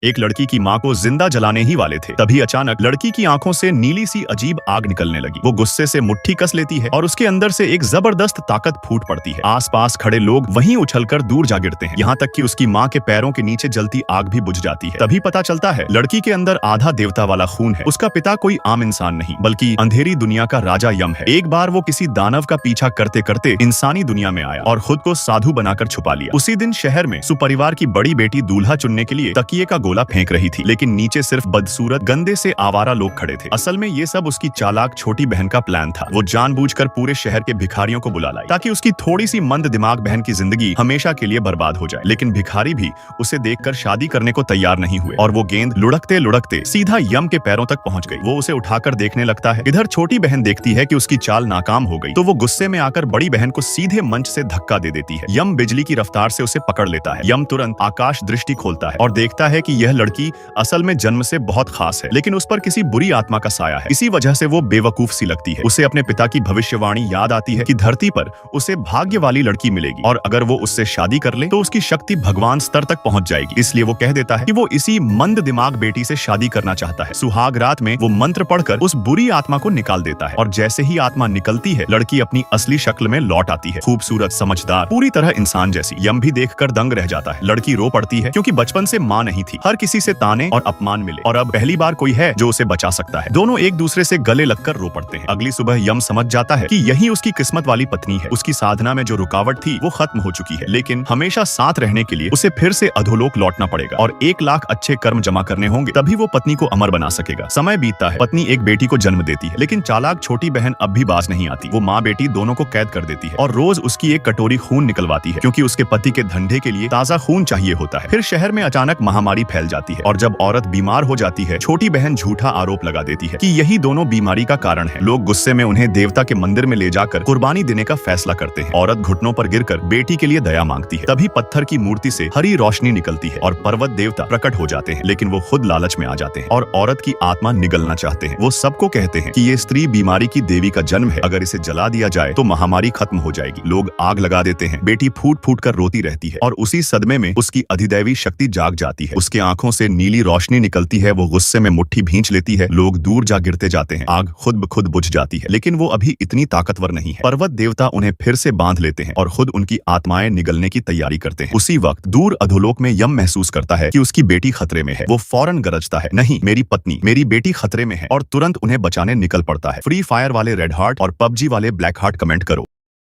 एक लड़की की माँ को जिंदा जलाने ही वाले थे, तभी अचानक लड़की की आंखों से नीली सी अजीब आग निकलने लगी। वो गुस्से से मुट्ठी कस लेती है और उसके अंदर से एक जबरदस्त ताकत फूट पड़ती है। आसपास खड़े लोग वहीं उछलकर दूर जा गिरते हैं, यहाँ तक कि उसकी माँ के पैरों के नीचे जलती आग भी बुझ जाती है। तभी पता चलता है लड़की के अंदर आधा देवता वाला खून है। उसका पिता कोई आम इंसान नहीं बल्कि अंधेरी दुनिया का राजा यम है। एक बार वो किसी दानव का पीछा करते करते इंसानी दुनिया में आया और खुद को साधु बनाकर छुपा लिया। उसी दिन शहर में सुपरिवार की बड़ी बेटी दूल्हा चुनने के लिए तकिए का गोला फेंक रही थी, लेकिन नीचे सिर्फ बदसूरत गंदे से आवारा लोग खड़े थे। असल में ये सब उसकी चालाक छोटी बहन का प्लान था। वो जानबूझकर पूरे शहर के भिखारियों को बुला लाई ताकि उसकी थोड़ी सी मंद दिमाग बहन की जिंदगी हमेशा के लिए बर्बाद हो जाए। लेकिन भिखारी भी उसे देखकर शादी करने को तैयार नहीं हुए और वो गेंद लुढ़कते लुढ़कते सीधा यम के पैरों तक पहुंच गई। वो उसे उठाकर देखने लगता है। इधर छोटी बहन देखती है कि उसकी चाल नाकाम हो गई, तो वो गुस्से में आकर बड़ी बहन को सीधे मंच से धक्का दे देती है। यम बिजली की रफ्तार से उसे पकड़ लेता है। यम तुरंत आकाश दृष्टि खोलता है और देखता है कि यह लड़की असल में जन्म से बहुत खास है, लेकिन उस पर किसी बुरी आत्मा का साया है। इसी वजह से वो बेवकूफ सी लगती है। उसे अपने पिता की भविष्यवाणी याद आती है कि धरती पर उसे भाग्य वाली लड़की मिलेगी और अगर वो उससे शादी कर ले तो उसकी शक्ति भगवान स्तर तक पहुंच जाएगी। इसलिए वो कह देता है कि वो इसी मंद दिमाग बेटी से शादी करना चाहता है। सुहाग रात में वो मंत्र पढ़कर उस बुरी आत्मा को निकाल देता है और जैसे ही आत्मा निकलती है लड़की अपनी असली शक्ल में लौट आती है। खूबसूरत, समझदार, पूरी तरह इंसान जैसी। यम भी देखकर दंग रह जाता है। लड़की रो पड़ती है क्योंकि बचपन से माँ नहीं थी। हर किसी से ताने और अपमान मिले और अब पहली बार कोई है जो उसे बचा सकता है। दोनों एक दूसरे से गले लगकर रो पड़ते हैं। अगली सुबह यम समझ जाता है कि यही उसकी किस्मत वाली पत्नी है। उसकी साधना में जो रुकावट थी वो खत्म हो चुकी है, लेकिन हमेशा साथ रहने के लिए उसे फिर से अधोलोक लौटना पड़ेगा और 1 लाख अच्छे कर्म जमा करने होंगे, तभी वो पत्नी को अमर बना सकेगा। समय बीतता है। पत्नी एक बेटी को जन्म देती है, लेकिन चालाक छोटी बहन अब भी बाज नहीं आती। वो माँ बेटी दोनों को कैद कर देती है और रोज उसकी एक कटोरी खून निकलवाती है, क्योंकि उसके पति के धंधे के लिए ताजा खून चाहिए होता है। फिर शहर में अचानक महामारी फैल जाती है और जब औरत बीमार हो जाती है, छोटी बहन झूठा आरोप लगा देती है कि यही दोनों बीमारी का कारण है। लोग गुस्से में उन्हें देवता के मंदिर में ले जाकर कुर्बानी देने का फैसला करते हैं। औरत घुटनों पर गिरकर बेटी के लिए दया मांगती है। तभी पत्थर की मूर्ति से हरी रोशनी निकलती है और पर्वत देवता प्रकट हो जाते हैं, लेकिन वो खुद लालच में आ जाते हैं और औरत की आत्मा निगलना चाहते हैं। वो सबको कहते हैं कि ये स्त्री बीमारी की देवी का जन्म है, अगर इसे जला दिया जाए तो महामारी खत्म हो जाएगी। लोग आग लगा देते हैं। बेटी फूट फूट कर रोती रहती है और उसी सदमे में उसकी अधिदैवी शक्ति जाग जाती है। उसके आंखों से नीली रोशनी निकलती है। वो गुस्से में मुट्ठी भींच लेती है। लोग दूर जा गिरते जाते हैं। आग खुद ब खुद बुझ जाती है, लेकिन वो अभी इतनी ताकतवर नहीं है। पर्वत देवता उन्हें फिर से बांध लेते हैं और खुद उनकी आत्माएं निगलने की तैयारी करते हैं। उसी वक्त दूर अधोलोक में यम महसूस करता है कि उसकी बेटी खतरे में है। वो फौरन गरजता है, नहीं, मेरी पत्नी, मेरी बेटी खतरे में है, और तुरंत उन्हें बचाने निकल पड़ता है। फ्री फायर वाले रेड हार्ट और पबजी वाले ब्लैक हार्ट कमेंट करो।